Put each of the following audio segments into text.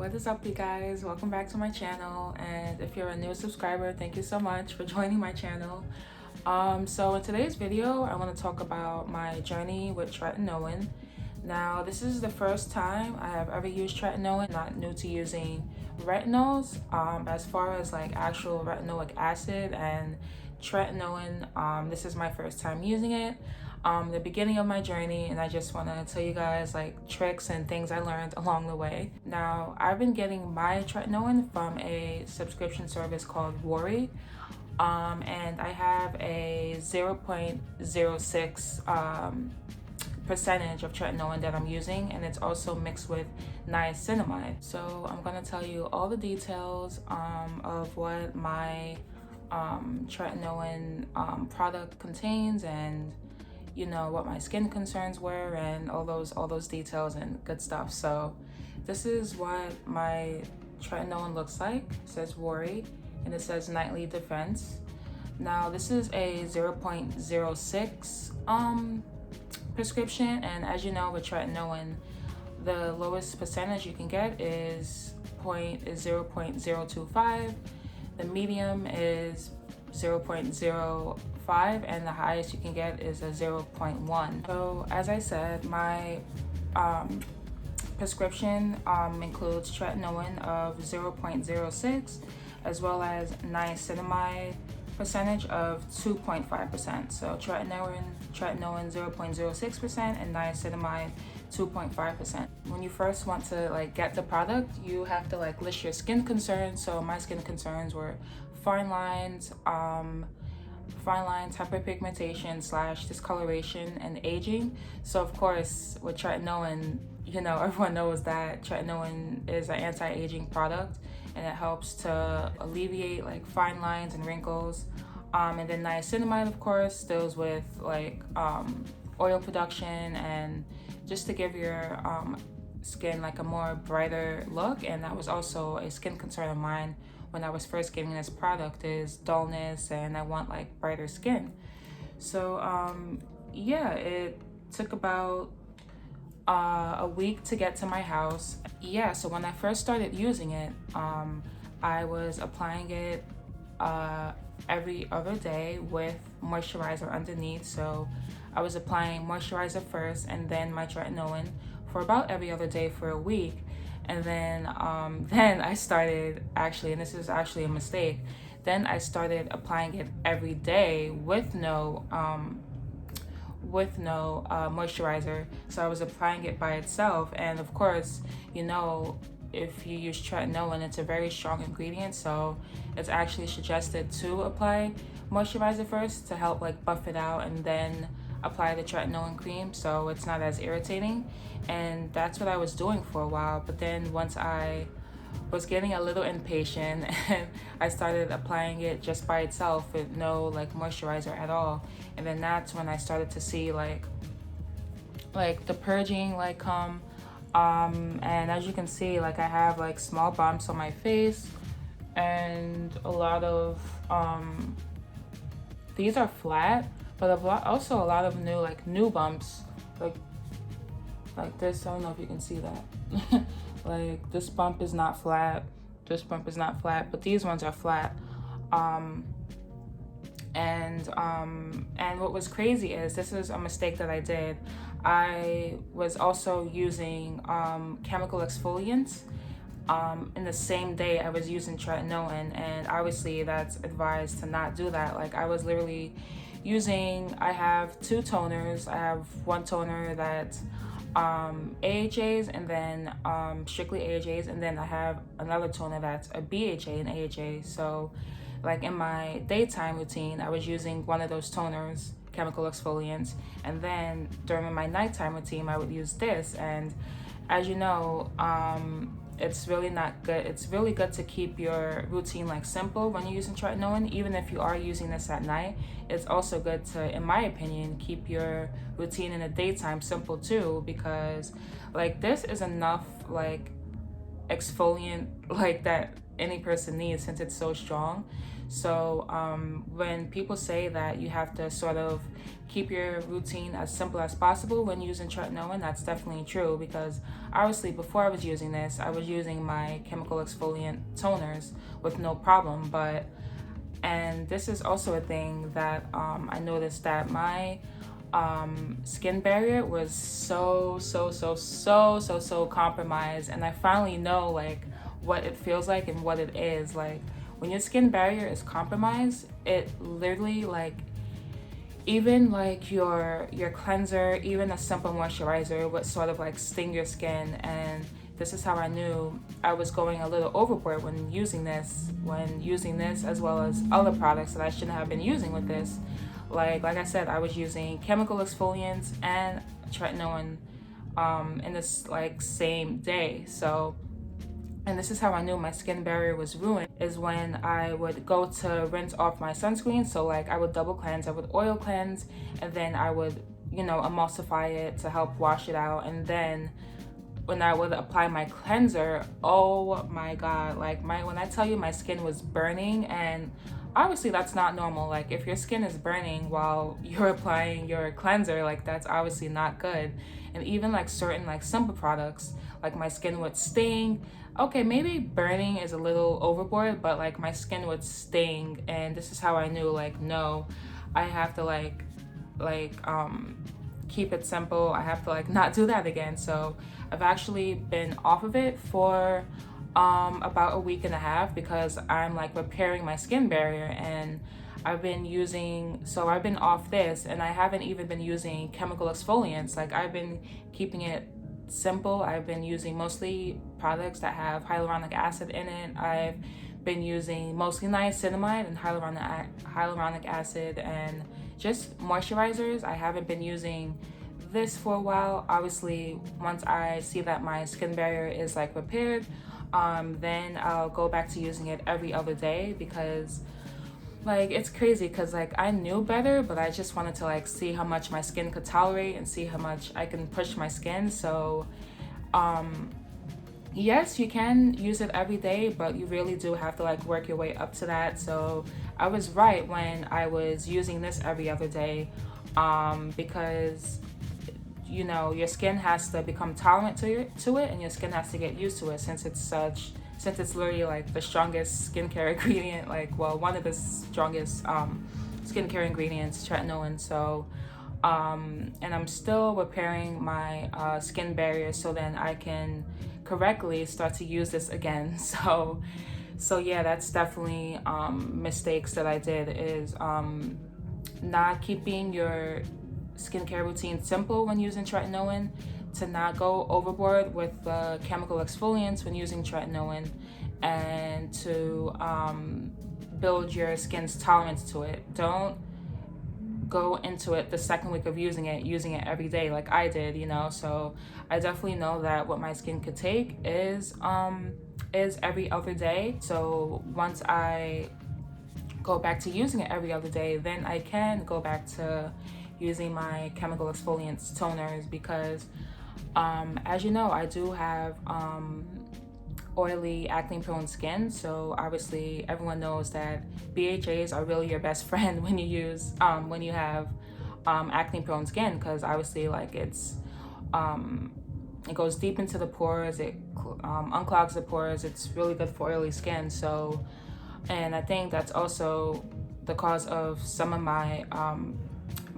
What is up, you guys? Welcome back to my channel, and if you're a new subscriber, thank you so much for joining my channel. So in today's video, I want to talk about my journey with Tretinoin. Now, this is the first time I have ever used Tretinoin. Not new to using retinols. As far as like actual retinoic acid and Tretinoin, this is my first time using it. The beginning of my journey, and I just want to tell you guys like tricks and things I learned along the way. Now, I've been getting my Tretinoin from a subscription service called Rory, and I have a 0.06 percentage of Tretinoin that I'm using, and it's also mixed with niacinamide. So I'm gonna tell you all the details of what my Tretinoin product contains, and you know what my skin concerns were, and all those details and good stuff. So this is what my Tretinoin looks like. It says Rory, and it says Nightly Defense. Now this is a 0.06 prescription, and as you know, with Tretinoin, the lowest percentage you can get is 0.025. The medium is 0.05, and the highest you can get is a 0.1. So as I said, my prescription includes Tretinoin of 0.06 as well as niacinamide percentage of 2.5%. So Tretinoin 0.06% and niacinamide 2.5%. When you first want to like get the product, you have to like list your skin concerns. So my skin concerns were fine lines, hyperpigmentation / discoloration, and aging. So of course with Tretinoin, you know, everyone knows that Tretinoin is an anti-aging product, and it helps to alleviate like fine lines and wrinkles. And then niacinamide, of course, deals with like oil production and just to give your skin like a more brighter look. And that was also a skin concern of mine when I was first getting this product, is dullness, and I want like brighter skin. So yeah, it took about a week to get to my house. Yeah, so when I first started using it, I was applying it every other day with moisturizer underneath. So I was applying moisturizer first and then my Tretinoin for about every other day for a week. And then I started actually, and this is actually a mistake, then I started applying it every day with no moisturizer. So I was applying it by itself, and of course, you know, if you use Tretinoin, it's a very strong ingredient, so it's actually suggested to apply moisturizer first to help like buff it out, and then apply the Tretinoin cream so it's not as irritating. And that's what I was doing for a while, but then once I was getting a little impatient and I started applying it just by itself with no like moisturizer at all, and then that's when I started to see like the purging like come, and as you can see, like I have like small bumps on my face, and a lot of these are flat, but also a lot of new bumps like this. I don't know if you can see that. Like this bump is not flat, this bump is not flat, but these ones are flat. And what was crazy is, this is a mistake that I did. I was also using chemical exfoliants in the same day I was using Tretinoin, and obviously that's advised to not do that. Like I was literally using, I have two toners. I have one toner that's AHAs and then strictly AHAs, and then I have another toner that's a BHA and AHA. So like in my daytime routine, I was using one of those toners, chemical exfoliants, and then during my nighttime routine I would use this. And as you know, it's really not good. It's really good to keep your routine like simple when you're using Tretinoin. Even if you are using this at night, it's also good to, in my opinion, keep your routine in the daytime simple too, because like this is enough like exfoliant like that any person needs, since it's so strong. So when people say that you have to sort of keep your routine as simple as possible when using tretinoin, that's definitely true, because obviously before I was using this, I was using my chemical exfoliant toners with no problem. And this is also a thing that I noticed, that my skin barrier was so compromised, and I finally know like what it feels like and what it is. Like when your skin barrier is compromised, it literally, like, even like your cleanser, even a simple moisturizer would sort of like sting your skin. And this is how I knew I was going a little overboard when using this, as well as other products that I shouldn't have been using with this. Like I said, I was using chemical exfoliants and tretinoin in this like same day. So, and this is how I knew my skin barrier was ruined, is when I would go to rinse off my sunscreen. So like I would double cleanse, I would oil cleanse, and then I would, emulsify it to help wash it out. And then when I would apply my cleanser, oh my God, like when I tell you my skin was burning, and obviously that's not normal. Like if your skin is burning while you're applying your cleanser, like that's obviously not good. And even like certain like simple products, like my skin would sting. Okay, maybe burning is a little overboard, but like my skin would sting. And this is how I knew, like, no, I have to keep it simple. I have to like not do that again. So I've actually been off of it for about a week and a half, because I'm like repairing my skin barrier. And I've been off this, and I haven't even been using chemical exfoliants. Like I've been keeping it simple. I've been using mostly products that have hyaluronic acid in it. I've been using mostly niacinamide and hyaluronic acid, and just moisturizers. I haven't been using this for a while. Obviously, once I see that my skin barrier is like repaired, then I'll go back to using it every other day, because like it's crazy, because like I knew better, but I just wanted to like see how much my skin could tolerate and see how much I can push my skin. So yes, you can use it every day, but you really do have to like work your way up to that. So I was right when I was using this every other day, because your skin has to become tolerant to it, and your skin has to get used to it, since it's literally like the strongest skincare ingredient, like, well, one of the strongest skincare ingredients, tretinoin. So and I'm still repairing my skin barrier, so then I can correctly start to use this again. So yeah, that's definitely mistakes that I did, is not keeping your skincare routine simple when using tretinoin, to not go overboard with the chemical exfoliants when using tretinoin, and to build your skin's tolerance to it. Don't go into it the second week of using it every day like I did, So I definitely know that what my skin could take is every other day. So once I go back to using it every other day, then I can go back to using my chemical exfoliants toners, because as you know, I do have oily, acne prone skin. So obviously everyone knows that BHAs are really your best friend when you have acne prone skin, because obviously like it goes deep into the pores, it unclogs the pores. It's really good for oily skin. So, and I think that's also the cause of some of my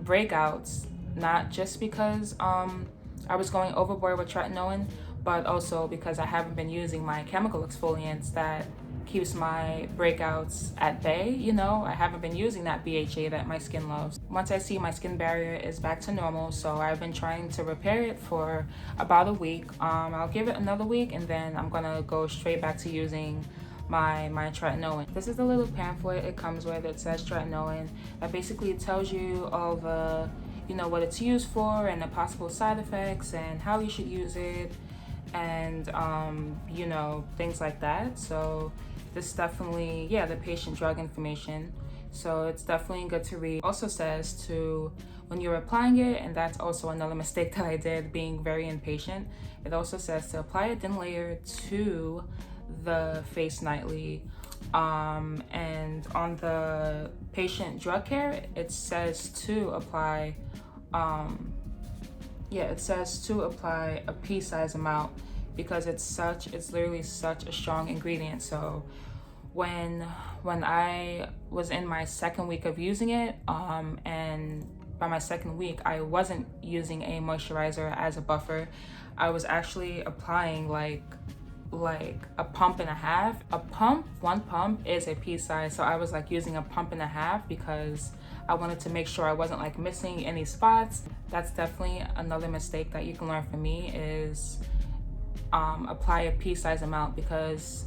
breakouts, not just because I was going overboard with tretinoin, but also because I haven't been using my chemical exfoliants that keeps my breakouts at bay. I haven't been using that BHA that my skin loves. Once I see my skin barrier is back to normal, so I've been trying to repair it for about a week. I'll give it another week, and then I'm gonna go straight back to using my tretinoin. This is the little pamphlet it comes with. It says tretinoin. That basically tells you all the, what it's used for, and the possible side effects, and how you should use it, and things like that. So this definitely, the patient drug information. So it's definitely good to read. Also says to, when you're applying it, and that's also another mistake that I did, being very impatient. It also says to apply a thin layer to the face nightly, And on the patient drug care, it says to apply, it says to apply a pea-sized amount because it's literally such a strong ingredient. So when I was in my second week of using it, and by my second week, I wasn't using a moisturizer as a buffer. I was actually applying like a pump and a half. One pump is a pea size, so I was like using a pump and a half because I wanted to make sure I wasn't like missing any spots. That's definitely another mistake that you can learn from me is apply a pea size amount, because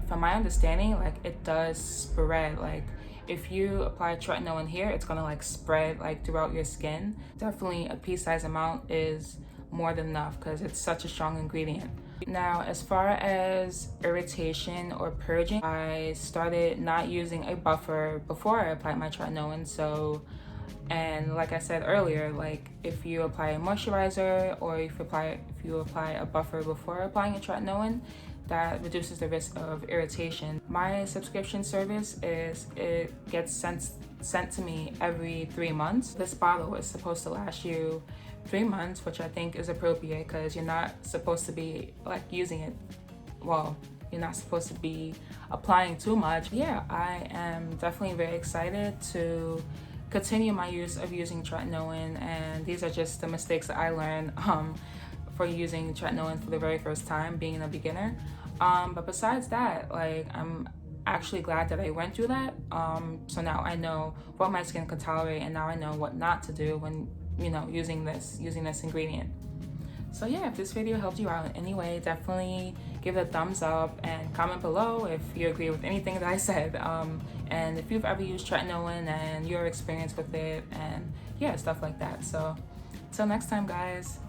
from my understanding, like it does spread. Like if you apply tretinoin here, it's gonna like spread like throughout your skin. Definitely a pea size amount is more than enough because it's such a strong ingredient. Now, as far as irritation or purging, I started not using a buffer before I applied my tretinoin. So, and like I said earlier, like if you apply a moisturizer or if you apply a buffer before applying a tretinoin, that reduces the risk of irritation. My subscription service it gets sent to me every 3 months. This bottle is supposed to last you 3 months, which I think is appropriate because you're not supposed to be like using it, well, you're not supposed to be applying too much. Yeah, I am definitely very excited to continue my use of using tretinoin, and these are just the mistakes that I learned for using tretinoin for the very first time, being a beginner. But besides that, like I'm actually glad that I went through that. So now I know what my skin can tolerate, and now I know what not to do when, you know, using this ingredient. So yeah, if this video helped you out in any way, definitely give it a thumbs up and comment below if you agree with anything that I said. And if you've ever used tretinoin and your experience with it, and yeah, stuff like that. So till next time, guys.